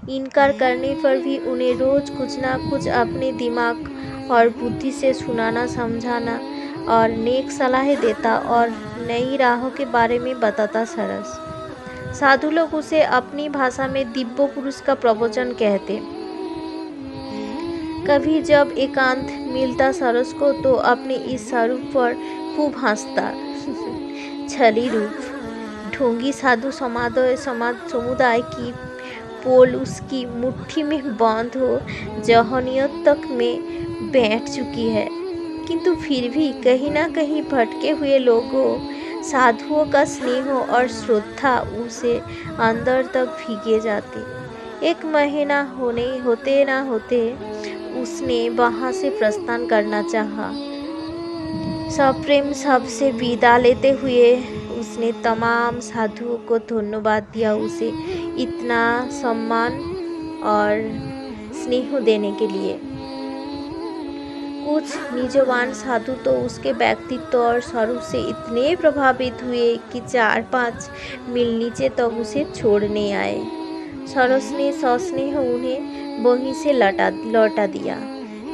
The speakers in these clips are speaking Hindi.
इनकार करने पर भी उन्हें रोज़ कुछ ना कुछ अपने दिमाग और बुद्धि से सुनाना, समझाना और नेक सलाहें देता और नई राहों के बारे में बताता सरस। साधु लोग उसे अपनी भाषा में दिव्य पुरुष का प्रवचन कहते। कभी जब एकांत मिलता सरस को तो अपने इस स्वरूप पर खूब हंसता। छली रूप ढोंगी साधु समुदाय की पोल उसकी मुट्ठी में बंद हो जहनियत तक में बैठ चुकी है, किंतु फिर भी कहीं ना कहीं भटके हुए लोगों, साधुओं का स्नेह और श्रद्धा उसे अंदर तक भीगे जाते। एक महीना होते ना होते उसने वहां से प्रस्थान करना चाहा। सप्रेम सबसे विदा लेते हुए उसने तमाम साधुओं को धन्यवाद दिया उसे इतना सम्मान और स्नेह देने के लिए। कुछ निजवान साधु तो उसके व्यक्तित्व और स्वरूप से इतने प्रभावित हुए कि 4-5 मील नीचे तक उसे छोड़ने आए। सरस ने सस्नेह उन्हें वहीं से लौटा दिया।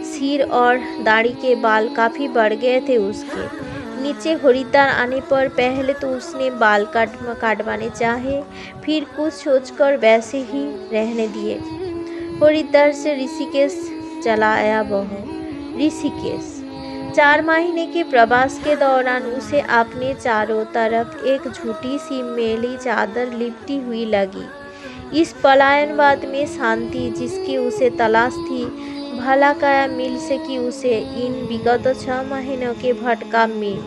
सिर और दाढ़ी के बाल काफ़ी बढ़ गए थे उसके। नीचे हरिद्वार आने पर पहले तो उसने बाल काटवाने चाहे, फिर कुछ सोचकर वैसे ही रहने दिए। हरिद्वार से ऋषिकेश चला आया वह। ऋषिकेश 4 महीने के प्रवास के दौरान उसे अपने चारों तरफ एक झूठी सी मैली चादर लिपटी हुई लगी। इस पलायनवाद में शांति जिसकी उसे तलाश थी, भला क्या मिल सकी उसे इन विगत 6 महीनों के भटका में।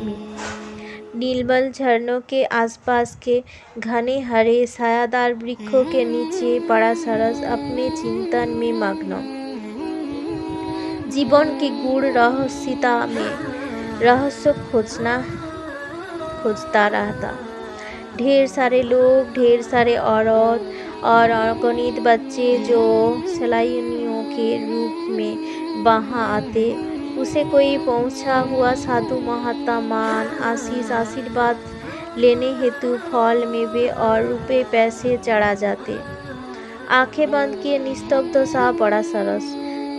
नीलमल झरनों के आसपास के घने हरे सायादार वृक्षों के नीचे पड़ा सरस अपने चिंतन में मग्न, जीवन की गूढ़ रहस्यता में रहस्य खोजता रहता। ढेर सारे लोग, ढेर सारे औरत और अगणित बच्चे जो सैलानियों के रूप में वहाँ आते, उसे कोई पहुँचा हुआ साधु महात्मा मान, आशीष, आशीर्वाद लेने हेतु फल, मेवे और रुपए पैसे चढ़ा जाते। आंखें बंद किए निस्तब्ध सा पड़ा सरस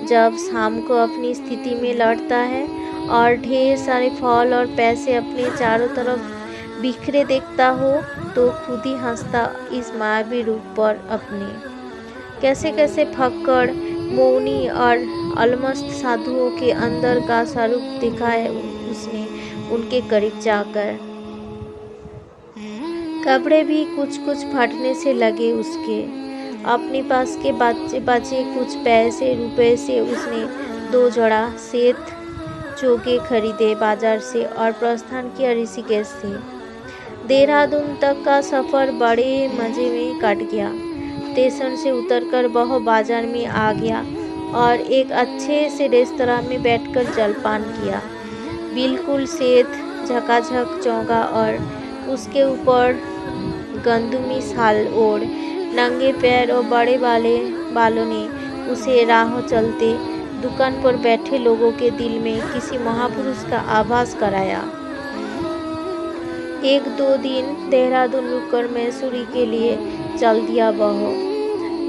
जब शाम को अपनी स्थिति में लौटता है और ढेर सारे फल और पैसे अपने चारों तरफ बिखरे देखता हो तो खुद ही हंसता इस मायावी रूप पर अपने। कैसे कैसे फक्कड़, मौनी और अलमस्त साधुओं के अंदर का स्वरूप देखा है उसने उनके करीब जाकर। कपड़े भी कुछ कुछ फटने से लगे उसके। अपने पास के बचे कुछ पैसे रुपए से उसने 2 जोड़ा सेत चोगे खरीदे बाजार से और प्रस्थान किया ऋषिकेश से। देहरादून तक का सफ़र बड़े मज़े में कट गया। स्टेशन से उतरकर वह बाजार में आ गया और एक अच्छे से रेस्तरां में बैठकर जलपान किया। बिल्कुल सेत झकाझक चौगा और उसके ऊपर गंदुमी शाल ओढ़ नंगे पैर और बड़े बालों ने उसे राह चलते दुकान पर बैठे लोगों के दिल में किसी महापुरुष का आभास कराया। 1-2 दिन देहरादून रुककर मैसूरी के लिए चल दिया वह।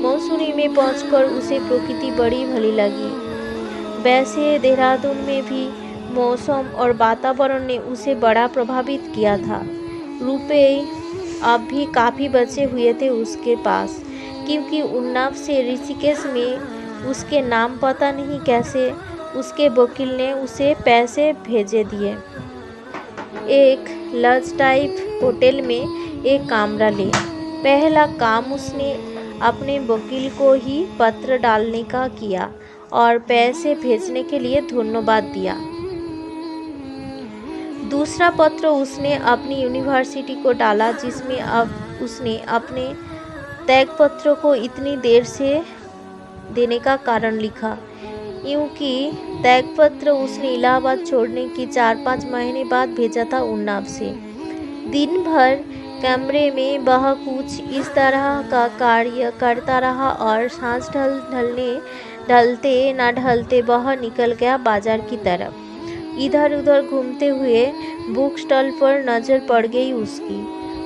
मैसूरी में पहुंचकर उसे प्रकृति बड़ी भली लगी। वैसे देहरादून में भी मौसम और वातावरण ने उसे बड़ा प्रभावित किया था। रुपए अब भी काफ़ी बचे हुए थे उसके पास, क्योंकि उन्नाव से ऋषिकेश में उसके नाम पता नहीं कैसे उसके वकील ने उसे पैसे भेजे दिए। एक लॉज टाइप होटल में एक कमरा ले। पहला काम उसने अपने वकील को ही पत्र डालने का किया और पैसे भेजने के लिए धन्यवाद दिया। दूसरा पत्र उसने अपनी यूनिवर्सिटी को डाला, जिसमें अब उसने अपने त्यागपत्र को इतनी देर से देने का कारण लिखा, क्योंकि त्यागपत्र उसने इलाहाबाद छोड़ने की 4-5 महीने बाद भेजा था उन्नाव से। दिन भर कमरे में वह कुछ इस तरह का कार्य करता रहा और सांझ ढलते न ढलते वह निकल गया बाजार की तरफ। इधर उधर घूमते हुए बुक स्टॉल पर नज़र पड़ गई उसकी।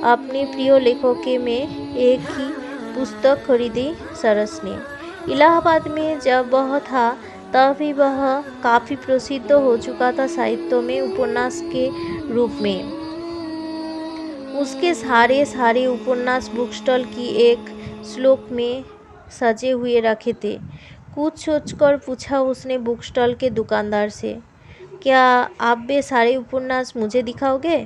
अपने प्रिय लेखकों में एक ही पुस्तक खरीदी सरस ने। इलाहाबाद में जब वह था तब भी वह काफ़ी प्रसिद्ध हो चुका था साहित्य में उपन्यास के रूप में। उसके सारे उपन्यास बुक स्टॉल की एक श्लोक में सजे हुए रखे थे। कुछ सोचकर पूछा उसने बुक स्टॉल के दुकानदार से, क्या आप वे सारे उपन्यास मुझे दिखाओगे?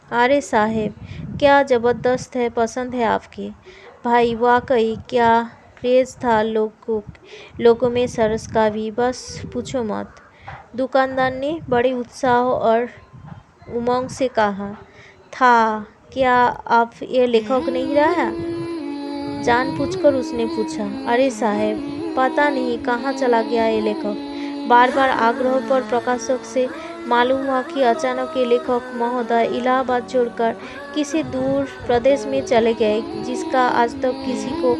अरे साहेब, क्या ज़बरदस्त है, पसंद है आपकी। भाई वाकई क्या क्रेज़ था लोगों में सरस का भी, बस पूछो मत। दुकानदार ने बड़े उत्साह और उमंग से कहा। था, क्या आप ये लेखक नहीं रहा? जानबूझकर उसने पूछा। अरे साहेब, पता नहीं कहाँ चला गया ये लेखक। बार बार आग्रह पर प्रकाशक से मालूम हुआ कि अचानक ये लेखक महोदय इलाहाबाद छोड़कर किसी दूर प्रदेश में चले गए, जिसका आज तक किसी को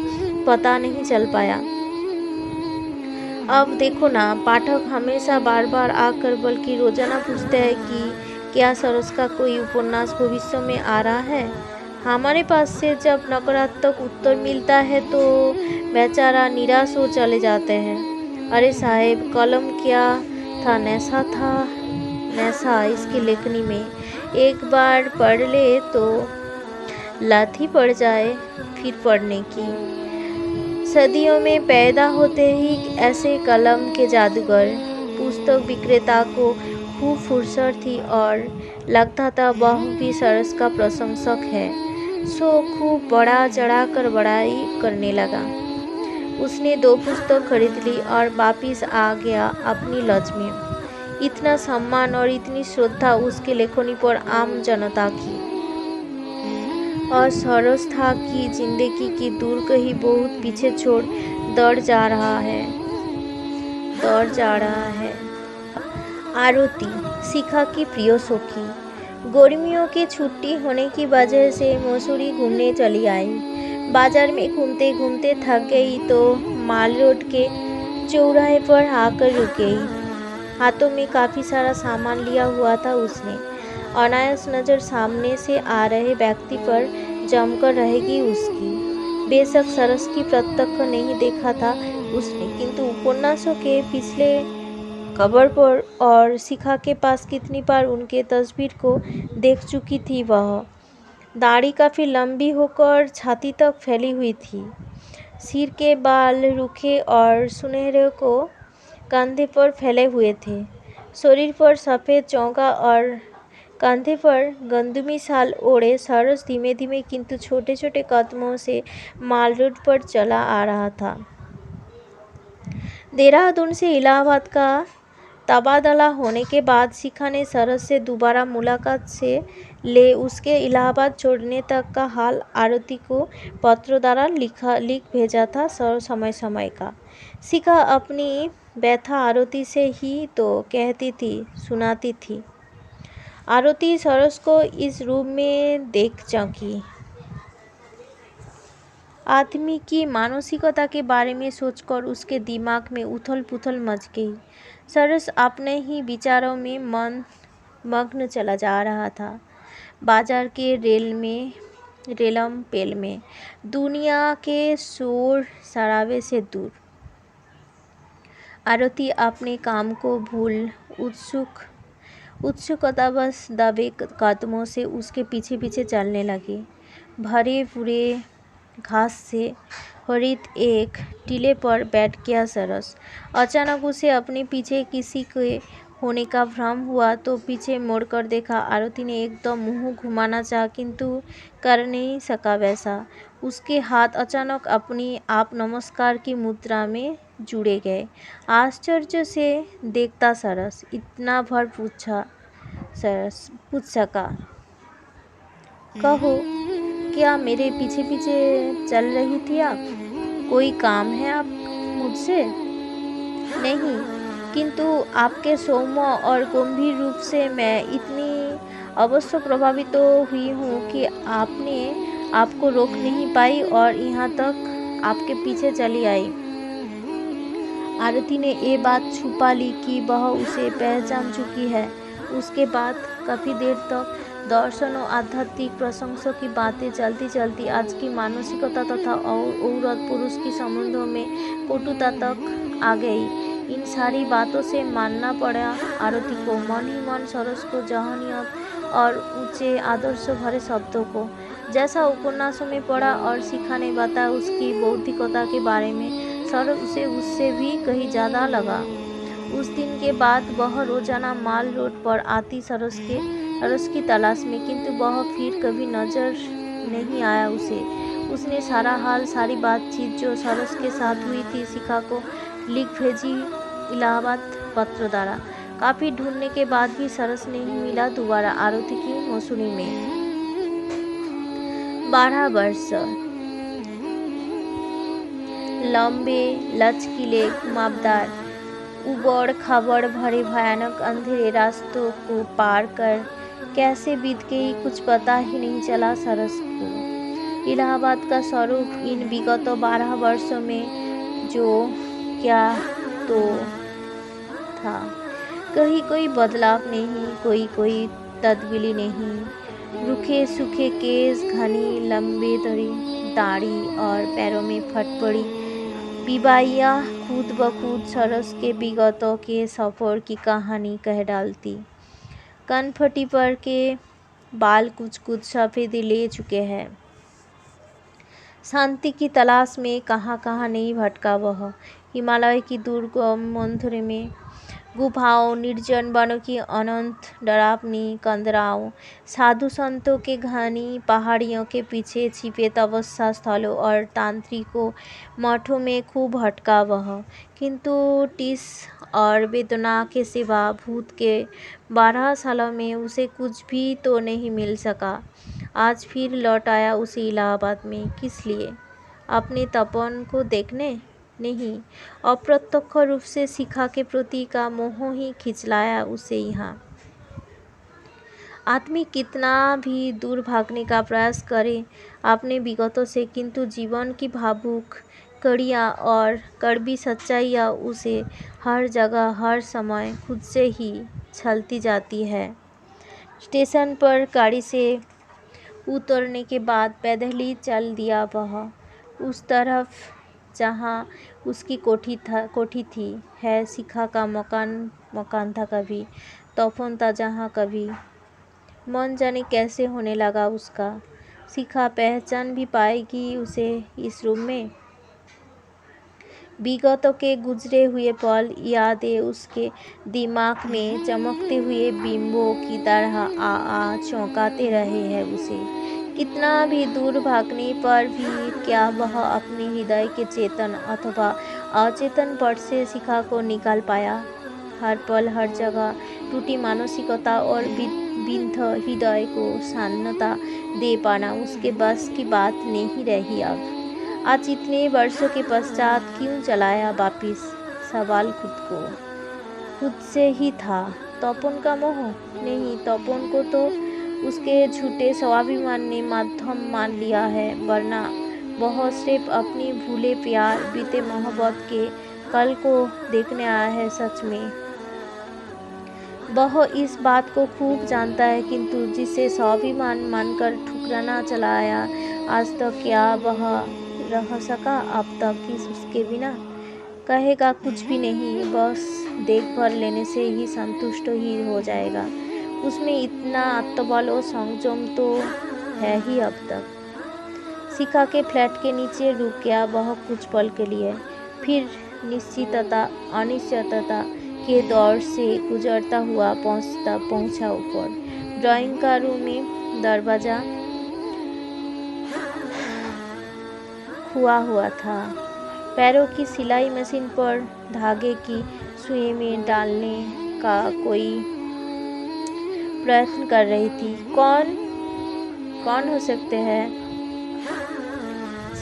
पता नहीं चल पाया। अब देखो ना, पाठक हमेशा बार बार आकर बल्कि रोजाना पूछते हैं कि क्या सरस का कोई उपन्यास भविष्य में आ रहा है। हमारे पास से जब नकारात्मक उत्तर मिलता है तो बेचारा निराश हो चले जाते हैं। अरे साहेब, कलम क्या था, नशा इसकी लेखनी में। एक बार पढ़ ले तो लत ही पड़ जाए फिर पढ़ने की। सदियों में पैदा होते ही ऐसे कलम के जादूगर। पुस्तक विक्रेता को खूब फुर्सत थी और लगता था वह भी सरस का प्रशंसक है, सो खूब बढ़ा चढ़ाकर बड़ाई करने लगा। उसने 2 पुस्तक खरीद ली और वापिस आ गया अपनी लॉज में। इतना सम्मान और इतनी श्रद्धा उसके लेखनी पर आम जनता की। और सरस था कि जिंदगी की दूर कहीं बहुत पीछे छोड़ दौड़ जा रहा है। आरती, शिखा की प्रिय सखी, गर्मियों की छुट्टी होने की वजह से मसूरी घूमने चली आई। बाजार में घूमते घूमते थक गई तो माल रोड के चौराहे पर आकर रुक गई। हाथों में काफ़ी सारा सामान लिया हुआ था उसने। अनायास नज़र सामने से आ रहे व्यक्ति पर जमकर रहेगी उसकी। बेशक सरस की प्रत्यक्ष नहीं देखा था उसने, किंतु उपन्यासों के पिछले कवर पर और शिखा के पास कितनी बार उनके तस्वीर को देख चुकी थी वह। दाढ़ी काफ़ी लंबी होकर छाती तक फैली हुई थी। सिर के बाल रूखे और सुनहरे को कंधे पर फैले हुए थे। शरीर पर सफ़ेद चौका और कंधे पर गंदुमी शाल ओढ़े सरस धीमे धीमे किंतु छोटे छोटे कदमों से माल रोड पर चला आ रहा था। देहरादून से इलाहाबाद का तबादला होने के बाद शिखा ने सरस से दोबारा मुलाकात से ले उसके इलाहाबाद छोड़ने तक का हाल आरती को पत्र द्वारा लिख भेजा था समय समय का। शिखा अपनी व्यथा आरती से ही तो कहती थी, सुनाती थी। आरती सरस को इस रूप में देख चौंकी। आदमी की मानसिकता के बारे में सोचकर उसके दिमाग में उथल पुथल मच गई। सरस अपने ही विचारों में मग्न चला जा रहा था। बाजार के रेलम पेल में, दुनिया के शोर शराबे से दूर। आरती अपने काम को भूल उत्सुकतावश दबे कदमों से उसके पीछे पीछे चलने लगी। भरे पूरे घास से हरित एक टीले पर बैठ गया सरस। अचानक उसे अपने पीछे किसी के होने का भ्रम हुआ तो पीछे मुड़कर देखा। आरती ने एकदम मुंह घुमाना चाहा किंतु कर नहीं सका वैसा। उसके हाथ अचानक अपनी आप नमस्कार की मुद्रा में जुड़े गए। आश्चर्य से देखता सरस इतना भर पूछ सका, कहो, क्या मेरे पीछे पीछे चल रही थी आप? कोई काम है आप मुझसे? नहीं, किंतु आपके सौम्य और गंभीर रूप से मैं इतनी अवश्य प्रभावित हुई हूँ कि आपको रोक नहीं पाई और यहाँ तक आपके पीछे चली आई। आरती ने ये बात छुपा ली कि वह उसे पहचान चुकी है। उसके बाद काफ़ी देर तक दर्शन और आध्यात्मिक प्रशंसों की बातें चलती चलती आज की मानसिकता तथा औरत पुरुष की संबंधों में कटुता तक आ गई। इन सारी बातों से मानना पड़ा आरती को, मन ही मन सरोज को जहनीयत और ऊंचे आदर्श भरे शब्दों को। जैसा उपन्यासों में पढ़ा और शिखा ने बताया उसकी बौद्धिकता के बारे में, सरोज उसे उससे भी कहीं ज़्यादा लगा। उस दिन के बाद वह रोजाना माल रोड पर आती सरोज की तलाश में, किंतु वह फिर कभी नजर नहीं आया उसे। उसने सारा हाल, सारी बातचीत जो सरोज के साथ हुई थी शिखा को लिख भेजी इलाहाबाद पत्र द्वारा। काफी ढूंढने के बाद भी सरोज नहीं मिला दोबारा आरती की मसूरी में। 12 वर्ष लंबे, लचकीले, घुमावदार, उबड़ खाबड़ भरे भयानक अंधेरे रास्तों को पार कर कैसे बीत गई कुछ पता ही नहीं चला सरोज को। इलाहाबाद का स्वरूप इन विगत 12 वर्षों में जो क्या तो था, कहीं कोई बदलाव नहीं, कोई तब्दीली नहीं। रूखे सूखे केस, घनी लंबे दाढ़ी और पैरों में फट पड़ी बीबाइयाँ खुद ब खुद सरोज के विगतों के सफर की कहानी कह डालती। कनफटी पर के बाल कुछ सफेदी ले चुके हैं। शांति की तलाश में कहाँ कहाँ नहीं भटका वह। हिमालय की दुर्गम मंथुरे में, गुफाओं, निर्जन वनों की अनंत डरावनी कंदराओं, साधु संतों के घनी पहाड़ियों के पीछे छिपे तपस्या स्थलों और तांत्रिकों मठों में खूब भटका वह, किंतु टिस और वेदना के सिवा भूत के 12 सालों में उसे कुछ भी तो नहीं मिल सका। आज फिर लौट आया उसे इलाहाबाद में, किस लिए? अपने तपन को देखने? नहीं, अप्रत्यक्ष रूप से शिखा के प्रति का मोह ही खींच लाया उसे यहाँ। आदमी कितना भी दूर भागने का प्रयास करे अपने विगतों से, किंतु जीवन की भावुक कड़ियाँ और कड़वी सच्चाइयाँ उसे हर जगह हर समय खुद से ही छलती जाती है। स्टेशन पर गाड़ी से उतरने के बाद पैदल ही चल दिया वह उस तरफ जहाँ उसकी कोठी थी। है शिखा का मकान था, कभी तूफान था जहाँ, कभी मन जाने कैसे होने लगा उसका। शिखा पहचान भी पाएगी उसे इस रूम में। विगतों के गुजरे हुए पल, यादें उसके दिमाग में चमकते हुए बिंबों की तरह आ चौंकाते रहे हैं उसे। कितना भी दूर भागने पर भी क्या वह अपने हृदय के चेतन अथवा अचेतन पट से शिखा को निकाल पाया? हर पल हर जगह टूटी मानसिकता और बिंध हृदय को शांतता दे पाना उसके बस की बात नहीं रही अब। आज इतने वर्षों के पश्चात क्यों चलाया वापिस? सवाल खुद से ही था। तपन का मोह? नहीं, तपन को तो उसके झूठे स्वाभिमान ने माध्यम मान लिया है, वरना वह सिर्फ अपनी भूले प्यार, बीते मोहब्बत के कल को देखने आया है। सच में वह इस बात को खूब जानता है, किंतु जिसे स्वाभिमान मानकर ठुकराना चलाया, आज तक क्या वह रह सका अब तक उसके बिना? कहेगा कुछ भी नहीं, बस देखभाल लेने से ही संतुष्ट ही हो जाएगा। उसमें इतना आत्मबल और संयम तो है ही अब तक। शिखा के फ्लैट के नीचे रुक गया वह कुछ पल के लिए, फिर अनिश्चितता के दौर से गुजरता हुआ पहुंचा ऊपर। ड्राइंग का रूम में दरवाजा खुआ हुआ था। पैरों की सिलाई मशीन पर धागे की सुई में डालने का कोई प्रयत्न कर रही थी। कौन हो सकते हैं?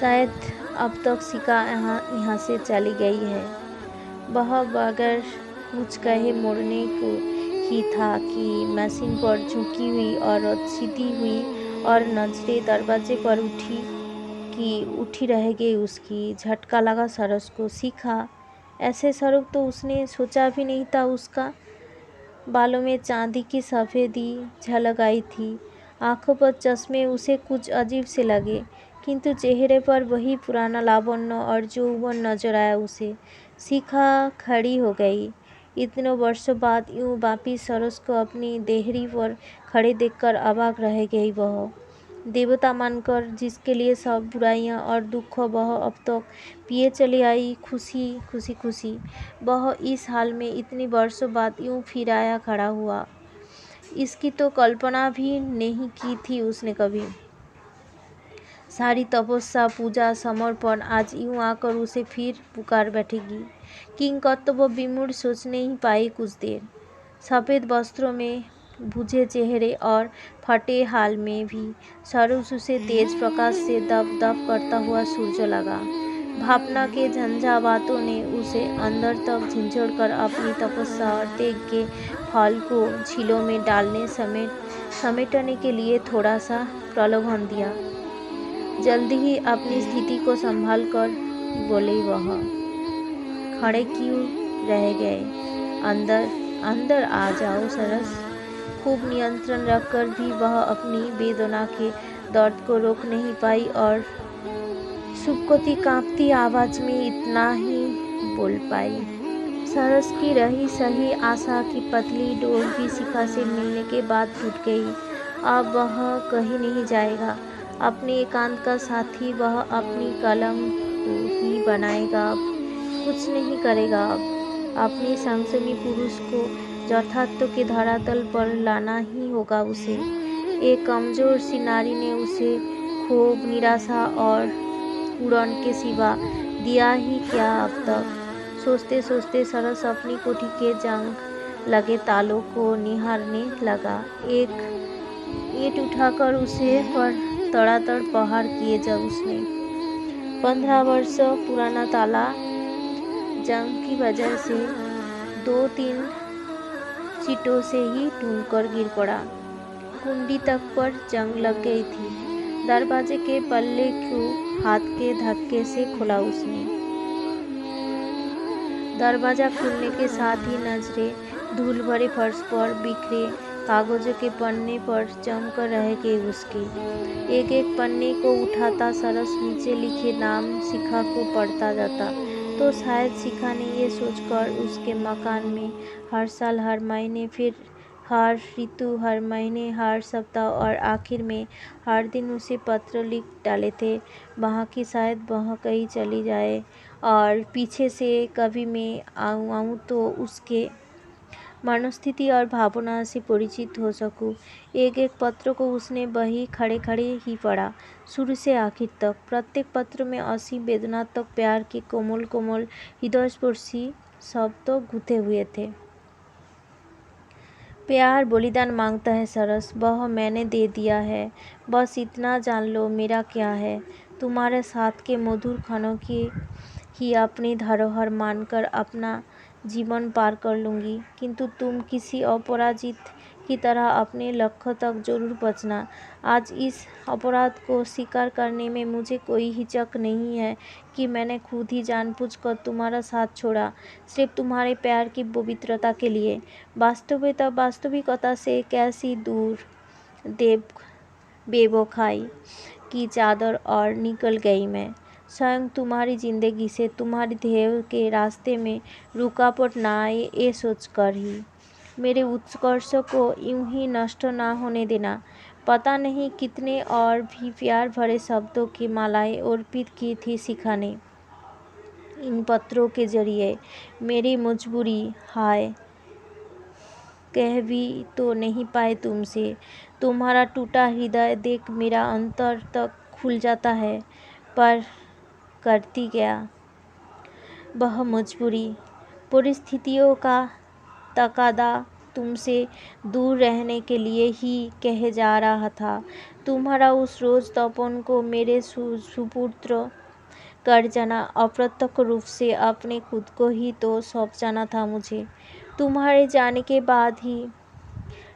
शायद अब तक शिखा यहाँ से चली गई है। वह बगैर कुछ कहे मुड़ने को ही था कि मशीन पर झुकी हुई औरत सीधी हुई और नजरें दरवाजे पर उठी रह गई उसकी। झटका लगा सरोज को। शिखा, ऐसे स्वरूप तो उसने सोचा भी नहीं था उसका। बालों में चांदी की सफ़ेदी झलक आई थी आंखों पर चश्मे उसे कुछ अजीब से लगे, किंतु चेहरे पर वही पुराना लावण्य और यौवन नजर आया उसे। शिखा खड़ी हो गई। इतनों वर्षों बाद यूं वापिस सरोज को अपनी देहरी पर खड़े देखकर अवाक रह गई वह। देवता मानकर जिसके लिए सब बुराइयां और दुख वह अब तक पिए चली आई, खुशी खुशी खुशी, वह इस हाल में इतने वर्षों बाद यूं फिर आया खड़ा हुआ, इसकी तो कल्पना भी नहीं की थी उसने कभी। सारी तपस्या, पूजा, समर्पण आज यूं आकर उसे फिर पुकार बैठेगी। किंग कर्तव्य विमूढ़ सोच नहीं पाई कुछ देर। सफ़ेद वस्त्रों में, बुझे चेहरे और फटे हाल में भी सरोज उसे तेज प्रकाश से दप दप करता हुआ सूर्य लगा। भावना के झंझावातों ने उसे अंदर तक झिंझोड़कर अपनी तपस्या और त्याग के फल को झीलों में डालने समेटने के लिए थोड़ा सा प्रलोभन दिया। जल्दी ही अपनी स्थिति को संभाल कर बोले वह, खड़े क्यों रह गए? अंदर अंदर आ जाओ सरस। खूब नियंत्रण रखकर भी वह अपनी वेदना के दर्द को रोक नहीं पाई और सुबकती कांपती आवाज में इतना ही बोल पाई। सरस की रही सही आशा की पतली डोर भी शिखा से मिलने के बाद टूट गई। अब वह कहीं नहीं जाएगा। अपने एकांत का साथी वह अपनी कलम को ही बनाएगा। अब कुछ नहीं करेगा। अब अपने संगसमी पुरुष को यथार्थ के धरातल पर लाना ही होगा उसे। एक कमजोर सी नारी ने उसे क्षोभ, निराशा और कुड़न के सिवा दिया ही क्या अब तक। सोचते सोचते सरस अपनी कोठी के जंग लगे तालों को निहारने लगा। एक ईंट उठाकर उसे पर तड़ातड़ प्रहार किए जब उसने 15 वर्ष पुराना ताला जंग की वजह से 2-3 चीटों से ही टूटकर गिर पड़ा। कुंडी तक पर जंग लग गई थी। दरवाजे के पल्ले को हाथ के धक्के से खोला उसने। दरवाजा खुलने के साथ ही नजरें धूल भरे फर्श पर बिखरे कागजों के पन्ने पर जमकर रह गई उसकी। एक एक पन्ने को उठाता सरस नीचे लिखे नाम शिखा को पढ़ता जाता, तो शायद शिखा ने ये सोचकर उसके मकान में हर साल, हर महीने, फिर हर ऋतु, हर महीने, हर सप्ताह और आखिर में हर दिन उसे पत्र लिख डाले थे, वहाँ की शायद वह कहीं चली जाए और पीछे से कभी मैं आऊँ तो उसके मनोस्थिति और भावना से परिचित हो सकूं। एक एक पत्र को उसने वही खड़े खड़े ही पढ़ा, शुरू से आखिर तक। प्रत्येक पत्र में असीम वेदनात्मक प्यार के कोमल कोमल हृदयस्पर्शी शब्द गुथे हुए थे। प्यार बलिदान मांगता है सरस, वह मैंने दे दिया है। बस इतना जान लो मेरा क्या है। तुम्हारे साथ के मधुर क्षणों की ही अपनी धरोहर मानकर अपना जीवन पार कर लूँगी, किंतु तुम किसी अपराजित की तरह अपने लक्ष्य तक जरूर पहुँचना। आज इस अपराध को स्वीकार करने में मुझे कोई हिचक नहीं है कि मैंने खुद ही जानबूझकर तुम्हारा साथ छोड़ा, सिर्फ तुम्हारे प्यार की पवित्रता के लिए। वास्तविकता से कैसी दूर बेवफाई की चादर और निकल गई मैं। स्वयं तुम्हारी जिंदगी से, तुम्हारी ध्येय के रास्ते में रुकावट ना आए, ये सोचकर ही। मेरे उत्कर्ष को यूं ही नष्ट ना होने देना। पता नहीं कितने और भी प्यार भरे शब्दों की मालाएं अर्पित की थी शिखा ने इन पत्रों के जरिए। मेरी मजबूरी, हाय, कह भी तो नहीं पाए तुमसे। तुम्हारा टूटा हृदय देख मेरा अंतर तक खुल जाता है, पर करती क्या। वह मजबूरी, परिस्थितियों का तकादा तुमसे दूर रहने के लिए ही कहे जा रहा था। तुम्हारा उस रोज तपन को मेरे सुपुत्र कर जाना, अप्रत्यक्ष रूप से अपने खुद को ही तो सौंप जाना था मुझे। तुम्हारे जाने के बाद ही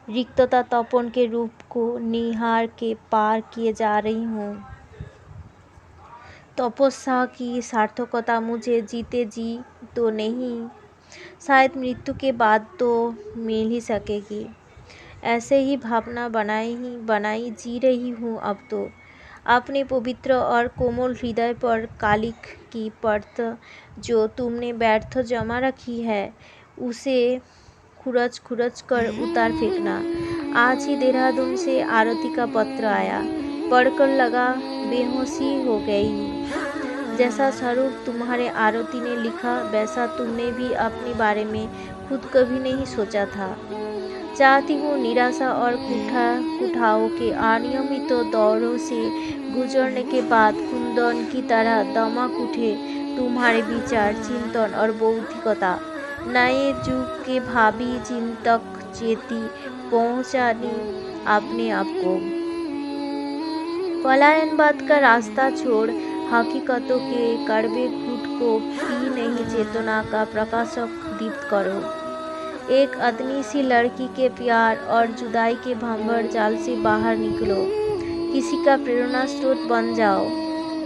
रिक्तता तपन के रूप को निहार के पार किए जा रही हूँ। तपस्या की सार्थकता मुझे जीते जी तो नहीं, शायद मृत्यु के बाद तो मिल ही सकेगी। ऐसे ही भावना बनाई जी रही हूँ अब तो। अपने पवित्र और कोमल हृदय पर कालिख की परत जो तुमने व्यर्थ जमा रखी है, उसे खुरच कर उतार फेंकना। आज ही देहरादून से आरती का पत्र आया, पढ़कर लगा बेहोशी हो गई हूँ। जैसा स्वरूप तुम्हारे आरती ने लिखा, वैसा तुमने भी अपने बारे में खुद कभी नहीं सोचा था। चाहती हूँ निराशा और कुठाओं के अनियमित दौरों से गुजरने के बाद कुंदन की तरह दमक उठे तुम्हारे विचार, चिंतन और बौद्धिकता। नए युग के भावी चिंतक चेती पहुँचानी अपने आप को। पलायनवाद का रास्ता छोड़ हकीकतों के कड़वे घूंट को पी नहीं चेतना का प्रकाशक दीप्त करो। एक अदनी सी लड़की के प्यार और जुदाई के भंवर जाल से बाहर निकलो, किसी का प्रेरणा स्रोत बन जाओ।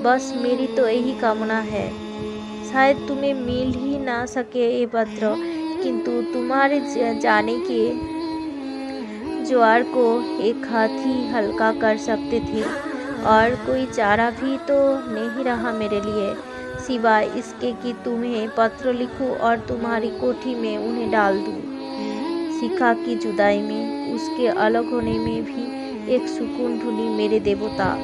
बस मेरी तो यही कामना है। शायद तुम्हें मिल ही ना सके ये पत्र, किंतु तुम्हारे जाने के ज्वार को एक हाथ ही हल्का कर सकते थे, और कोई चारा भी तो नहीं रहा मेरे लिए, सिवाय इसके कि तुम्हें पत्र लिखूं और तुम्हारी कोठी में उन्हें डाल दूं। शिखा की जुदाई में, उसके अलग होने में भी एक सुकून ढूंढी मेरे देवता।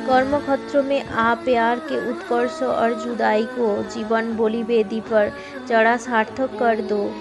कर्मक्षेत्र में आप प्यार के उत्कर्ष और जुदाई को जीवन बोली वेदी पर चढ़ा सार्थक कर दो।